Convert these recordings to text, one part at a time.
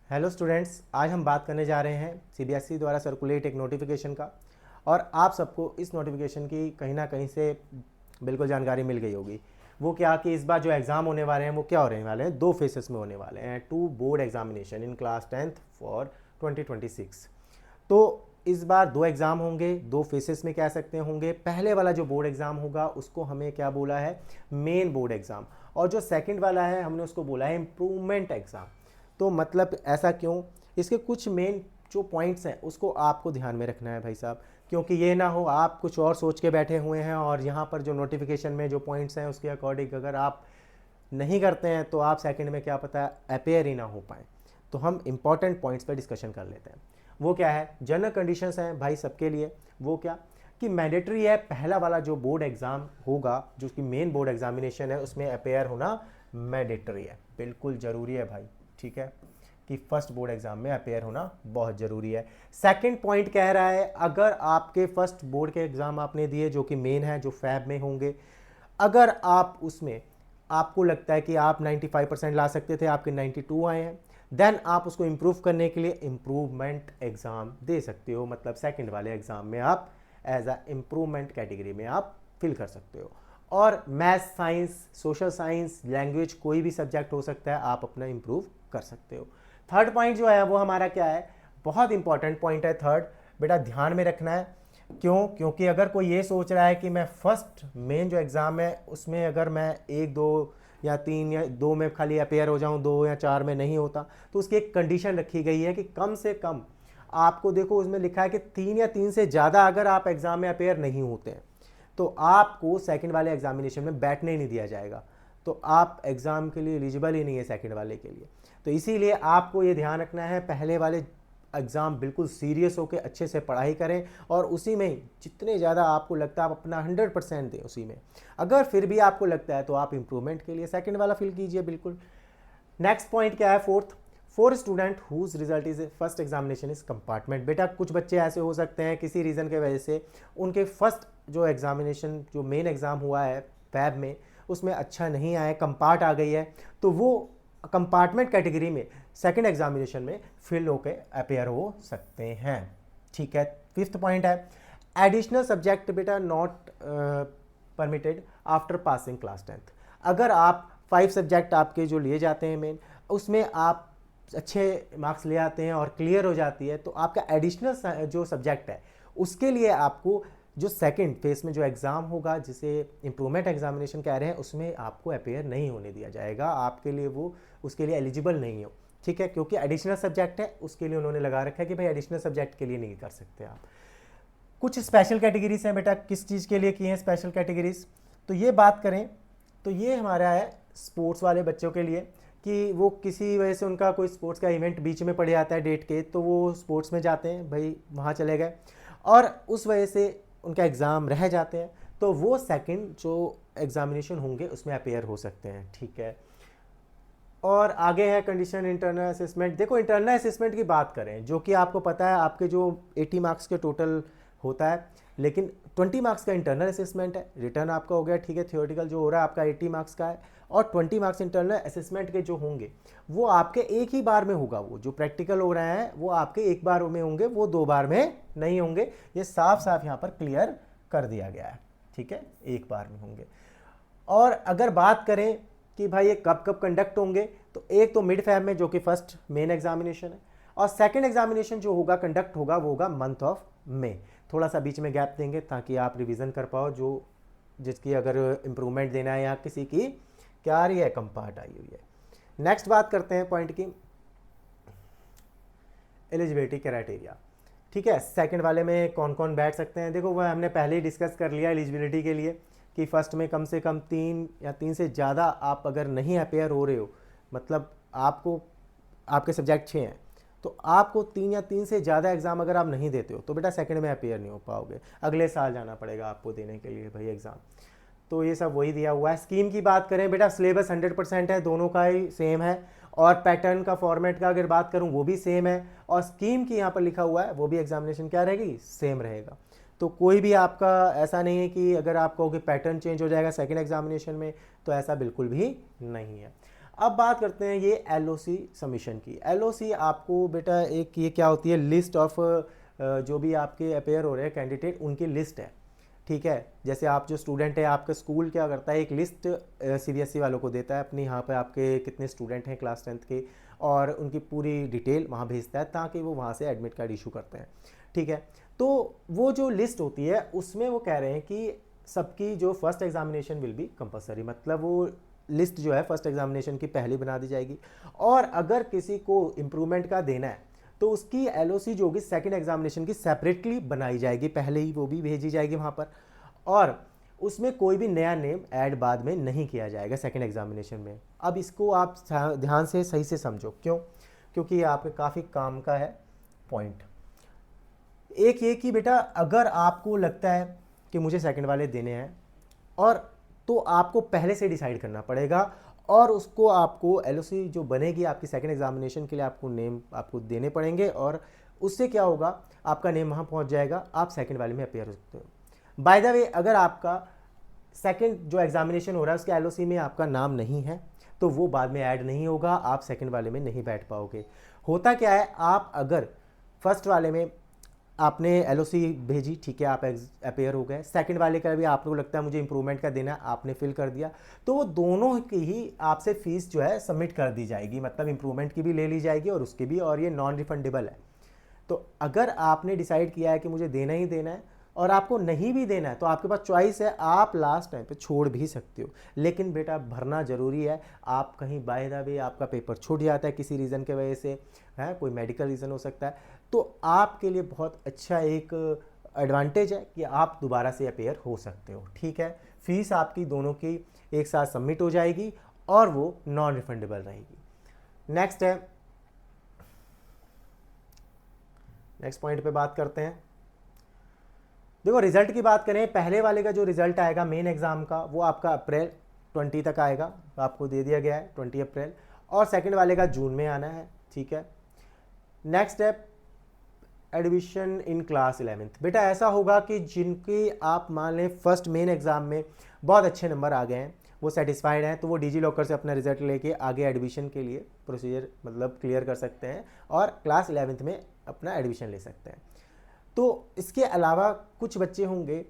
Hello students, आज हम बात करने जा रहे हैं सीबीएसई द्वारा सर्कुलेट एक नोटिफिकेशन का। और आप सबको इस नोटिफिकेशन की कहीं ना कहीं से बिल्कुल जानकारी मिल गई होगी। वो क्या कि इस बार जो एग्ज़ाम होने वाले हैं वो क्या होने वाले हैं, दो फेसेस में होने वाले हैं। Two board examination in class 10th for 2026। तो इस बार दो एग्ज़ाम होंगे, दो फेसेस में कह सकते होंगे। पहले वाला जो बोर्ड एग्ज़ाम होगा उसको हमें क्या बोला है, मेन बोर्ड एग्ज़ाम। और जो सेकंड वाला है हमने उसको बोला है इम्प्रूवमेंट एग्ज़ाम। तो मतलब ऐसा क्यों, इसके कुछ मेन जो पॉइंट्स हैं उसको आपको ध्यान में रखना है भाई साहब, क्योंकि ये ना हो आप कुछ और सोच के बैठे हुए हैं और यहाँ पर जो नोटिफिकेशन में जो पॉइंट्स हैं उसके अकॉर्डिंग अगर आप नहीं करते हैं तो आप सेकंड में क्या पता अपेयर ही ना हो पाए। तो हम इंपॉर्टेंट पॉइंट्स पर डिस्कशन कर लेते हैं। वो क्या है, जनरल कंडीशंस हैं भाई सबके लिए। वो क्या कि मैंडेटरी है, पहला वाला जो बोर्ड एग्ज़ाम होगा जो कि मेन बोर्ड एग्जामिनेशन है उसमें अपेयर होना मैंडेटरी है, बिल्कुल ज़रूरी है भाई। ठीक है कि फर्स्ट बोर्ड एग्जाम में अपेयर होना बहुत ज़रूरी है। सेकंड पॉइंट कह रहा है अगर आपके फर्स्ट बोर्ड के एग्ज़ाम आपने दिए जो कि मेन है, जो फैब में होंगे, अगर आप उसमें आपको लगता है कि आप 95% ला सकते थे, आपके 92 आए हैं, देन आप उसको इम्प्रूव करने के लिए इम्प्रूवमेंट एग्ज़ाम दे सकते हो। मतलब सेकंड वाले एग्ज़ाम में आप एज अ इम्प्रूवमेंट कैटेगरी में आप फिल कर सकते हो। और math, science, social science, language, कोई भी सब्जेक्ट हो सकता है, आप अपना इम्प्रूव कर सकते हो। थर्ड पॉइंट जो है वो हमारा क्या है, बहुत इंपॉर्टेंट पॉइंट है थर्ड, बेटा ध्यान में रखना है। क्यों? क्योंकि अगर कोई ये सोच रहा है कि मैं फर्स्ट मेन जो एग्ज़ाम है उसमें अगर मैं एक दो या तीन या दो में खाली अपेयर हो जाऊं, दो या चार में नहीं होता, तो उसकी एक कंडीशन रखी गई है कि कम से कम आपको, देखो उसमें लिखा है कि तीन या तीन से ज़्यादा अगर आप एग्ज़ाम में अपेयर नहीं होते हैं तो आपको सेकंड वाले एग्जामिनेशन में बैठने ही नहीं दिया जाएगा। तो आप एग्ज़ाम के लिए एलिजिबल ही नहीं है सेकंड वाले के लिए। तो इसीलिए आपको ये ध्यान रखना है, पहले वाले एग्ज़ाम बिल्कुल सीरियस होकर अच्छे से पढ़ाई करें और उसी में जितने ज़्यादा आपको लगता है आप अपना 100% दें उसी में। अगर फिर भी आपको लगता है तो आप इंप्रूवमेंट के लिए सेकंड वाला फिल कीजिए बिल्कुल। नेक्स्ट पॉइंट क्या है, fourth, for student whose result is first examination is compartment. बेटा कुछ बच्चे ऐसे हो सकते हैं किसी रीज़न के वजह से उनके फर्स्ट जो एग्जामिनेशन जो मेन एग्ज़ाम हुआ है फैब में उसमें अच्छा नहीं आया, कंपार्ट आ गई है, तो वो कंपार्टमेंट कैटेगरी में सेकंड एग्जामिनेशन में फिल होकर अपेयर हो सकते हैं। ठीक है, फिफ्थ पॉइंट है एडिशनल सब्जेक्ट बेटा not permitted after passing class 10th। अगर आप 5 सब्जेक्ट आपके जो लिए जाते हैं मेन, उसमें आप अच्छे मार्क्स ले आते हैं और क्लियर हो जाती है, तो आपका एडिशनल जो सब्जेक्ट है उसके लिए आपको जो सेकंड फेज में जो एग्ज़ाम होगा जिसे इम्प्रूवमेंट एग्जामिनेशन कह रहे हैं उसमें आपको अपेयर नहीं होने दिया जाएगा, आपके लिए वो उसके लिए एलिजिबल नहीं हो। ठीक है, क्योंकि एडिशनल सब्जेक्ट है उसके लिए उन्होंने लगा रखा है कि भाई एडिशनल सब्जेक्ट के लिए नहीं कर सकते आप। कुछ स्पेशल कैटेगरीज हैं बेटा, किस चीज़ के लिए की हैं स्पेशल कैटेगरीज, तो ये बात करें तो ये हमारा है स्पोर्ट्स वाले बच्चों के लिए कि वो किसी वजह से उनका कोई स्पोर्ट्स का इवेंट बीच में पड़ जाता है डेट के, तो वो स्पोर्ट्स में जाते हैं भाई, वहाँ चले गए और उस वजह से उनका एग्ज़ाम रह जाते हैं, तो वो सेकंड जो एग्ज़ामिनेशन होंगे उसमें अपेयर हो सकते हैं। ठीक है, और आगे है कंडीशन इंटरनल असेसमेंट। देखो इंटरनल असेसमेंट की बात करें जो कि आपको पता है आपके जो 80 मार्क्स के टोटल होता है, लेकिन 20 मार्क्स का इंटरनल असेसमेंट है, रिटर्न आपका हो गया। ठीक है, थियोरेटिकल जो हो रहा है आपका 80 मार्क्स का है और 20 मार्क्स इंटरनल असेसमेंट के जो होंगे वो आपके एक ही बार में होगा। वो जो प्रैक्टिकल हो रहे हैं वो आपके एक बार में होंगे, वो दो बार में नहीं होंगे। ये साफ साफ यहाँ पर क्लियर कर दिया गया है। ठीक है, एक बार में होंगे। और अगर बात करें कि भाई ये कब कब कंडक्ट होंगे, तो एक तो मिड फैब में जो कि फर्स्ट मेन एग्जामिनेशन है, और सेकंड एग्जामिनेशन जो होगा कंडक्ट होगा वो होगा मंथ ऑफ मई। थोड़ा सा बीच में गैप देंगे ताकि आप रिवीजन कर पाओ, जो जिसकी अगर इम्प्रूवमेंट देना है या किसी की क्या आ रही है कंपार्ट आई हुई है। नेक्स्ट बात करते हैं पॉइंट की, एलिजिबिलिटी क्राइटेरिया। ठीक है, सेकंड वाले में कौन कौन बैठ सकते हैं, देखो वह हमने पहले ही डिस्कस कर लिया एलिजिबिलिटी के लिए कि फर्स्ट में कम से कम 3 या 3 से ज़्यादा आप अगर नहीं अपेयर हो रहे हो, मतलब आपको आपके सब्जेक्ट 6 हैं तो आपको 3 या 3 से ज़्यादा एग्ज़ाम अगर आप नहीं देते हो तो बेटा सेकंड में अपेयर नहीं हो पाओगे, अगले साल जाना पड़ेगा आपको देने के लिए भाई एग्ज़ाम। तो ये सब वही दिया हुआ है। स्कीम की बात करें बेटा, सिलेबस 100% है, दोनों का ही सेम है, और पैटर्न का फॉर्मेट का अगर बात करूं वो भी सेम है, और स्कीम की यहाँ पर लिखा हुआ है वो भी एग्जामिनेशन क्या रहेगी, सेम रहेगा। तो कोई भी आपका ऐसा नहीं है कि अगर आप कहो कि पैटर्न चेंज हो जाएगा सेकंड एग्जामिनेशन में, तो ऐसा बिल्कुल भी नहीं है। अब बात करते हैं ये एलओसी सबमिशन की। एलओसी आपको बेटा एक ये क्या होती है, लिस्ट ऑफ जो भी आपके अपेयर हो रहे हैं कैंडिडेट, उनकी लिस्ट है, ठीक है। जैसे आप जो स्टूडेंट है, आपका स्कूल क्या करता है, एक लिस्ट सीबीएसई वालों को देता है अपनी, यहाँ पे आपके कितने स्टूडेंट हैं क्लास 10th के, और उनकी पूरी डिटेल वहाँ भेजता है ताकि वो वहाँ से एडमिट कार्ड इशू करते हैं, ठीक है। तो वो जो लिस्ट होती है उसमें वो कह रहे हैं कि सबकी जो first examination will be compulsory, मतलब वो लिस्ट जो है फर्स्ट एग्जामिनेशन की पहले बना दी जाएगी, और अगर किसी को इम्प्रूवमेंट का देना है तो उसकी एलओसी जो होगी सेकंड एग्जामिनेशन की सेपरेटली बनाई जाएगी, पहले ही वो भी भेजी जाएगी वहाँ पर, और उसमें कोई भी नया नेम ऐड बाद में नहीं किया जाएगा सेकंड एग्जामिनेशन में। अब इसको आप ध्यान से सही से समझो, क्यों? क्योंकि ये आपके काफ़ी काम का है पॉइंट। एक ये कि बेटा अगर आपको लगता है कि मुझे सेकंड वाले देने हैं, और तो आपको पहले से डिसाइड करना पड़ेगा, और उसको आपको एलओसी जो बनेगी आपकी सेकंड एग्जामिनेशन के लिए आपको नेम आपको देने पड़ेंगे, और उससे क्या होगा, आपका नेम वहाँ पहुँच जाएगा, आप सेकंड वाले में अपेयर हो सकते हो। बाय द वे, अगर आपका सेकंड जो एग्जामिनेशन हो रहा है उसके एलओसी में आपका नाम नहीं है तो वो बाद में ऐड नहीं होगा, आप सेकंड वाले में नहीं बैठ पाओगे। होता क्या है, आप अगर फर्स्ट वाले में आपने एलओसी भेजी, ठीक है, आप अपेयर हो गए, सेकंड वाले का भी आपको लगता है मुझे इंप्रूवमेंट का देना, आपने फिल कर दिया, तो वो दोनों की ही आपसे फीस जो है सबमिट कर दी जाएगी, मतलब इंप्रूवमेंट की भी ले ली जाएगी और उसकी भी, और ये नॉन रिफंडेबल है। तो अगर आपने डिसाइड किया है कि मुझे देना ही देना है और आपको नहीं भी देना है तो आपके पास चॉइस है, आप लास्ट टाइम पे छोड़ भी सकते हो, लेकिन बेटा भरना ज़रूरी है। आप कहीं बाय द वे आपका पेपर छूट जाता है किसी रीज़न के वजह से, है कोई मेडिकल रीज़न हो सकता है, तो आपके लिए बहुत अच्छा एक एडवांटेज है कि आप दोबारा से अपेयर हो सकते हो, ठीक है। फीस आपकी दोनों की एक साथ सबमिट हो जाएगी और वो नॉन रिफंडेबल रहेगी। नेक्स्ट है, नेक्स्ट पॉइंट पे बात करते हैं। देखो रिजल्ट की बात करें, पहले वाले का जो रिजल्ट आएगा मेन एग्जाम का वो आपका अप्रैल 20 तक आएगा, आपको दे दिया गया है 20 अप्रैल, और सेकंड वाले का जून में आना है, ठीक है। नेक्स्ट है एडमिशन इन क्लास 11th। बेटा ऐसा होगा कि जिनकी आप मान लें फर्स्ट मेन एग्जाम में बहुत अच्छे नंबर आ गए हैं, वो सेटिस्फाइड हैं, तो वो डिजी लॉकर से अपना रिजल्ट लेके आगे एडमिशन के लिए प्रोसीजर मतलब क्लियर कर सकते हैं और क्लास 11th में अपना एडमिशन ले सकते हैं। तो इसके अलावा कुछ बच्चे होंगे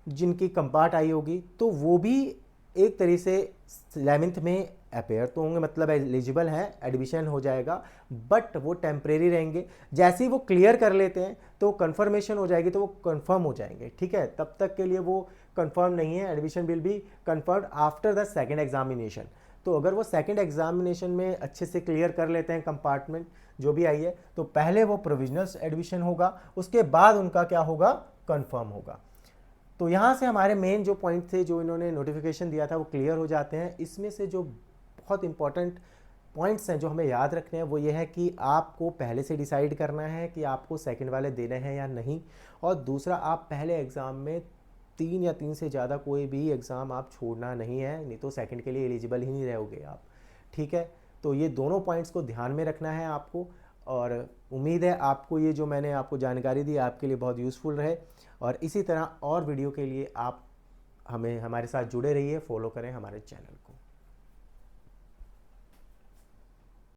जिनकी कंपार्ट आई होगी, तो वो भी एक तरीके से 11th में अपेयर तो होंगे, मतलब एलिजिबल हैं, एडमिशन हो जाएगा, बट वो टेम्परेरी रहेंगे। जैसे ही वो क्लियर कर लेते हैं तो कंफर्मेशन हो जाएगी, तो वो कंफर्म हो जाएंगे, ठीक है। तब तक के लिए वो कंफर्म नहीं है, admission will be confirm after the second examination. तो अगर वो सेकेंड एग्जामिनेशन में अच्छे से क्लियर कर लेते हैं कंपार्टमेंट जो भी आई है, तो पहले वो प्रोविजनल एडमिशन होगा, उसके बाद उनका क्या होगा, कंफर्म होगा। तो यहाँ से हमारे मेन जो पॉइंट थे, जो इन्होंने नोटिफिकेशन दिया था, वो क्लियर हो जाते हैं। इसमें से जो बहुत इंपॉर्टेंट पॉइंट्स हैं जो हमें याद रखने हैं वो ये है कि आपको पहले से डिसाइड करना है कि आपको सेकंड वाले देने हैं या नहीं, और दूसरा आप पहले एग्ज़ाम में 3 या 3 से ज़्यादा कोई भी एग्ज़ाम आप छोड़ना नहीं है, नहीं तो सेकंड के लिए एलिजिबल ही नहीं रहोगे आप, ठीक है। तो ये दोनों पॉइंट्स को ध्यान में रखना है आपको, और उम्मीद है आपको ये जो मैंने आपको जानकारी दी आपके लिए बहुत यूज़फुल रहे, और इसी तरह और वीडियो के लिए आप हमारे साथ जुड़े रहिए, फॉलो करें हमारे चैनल को।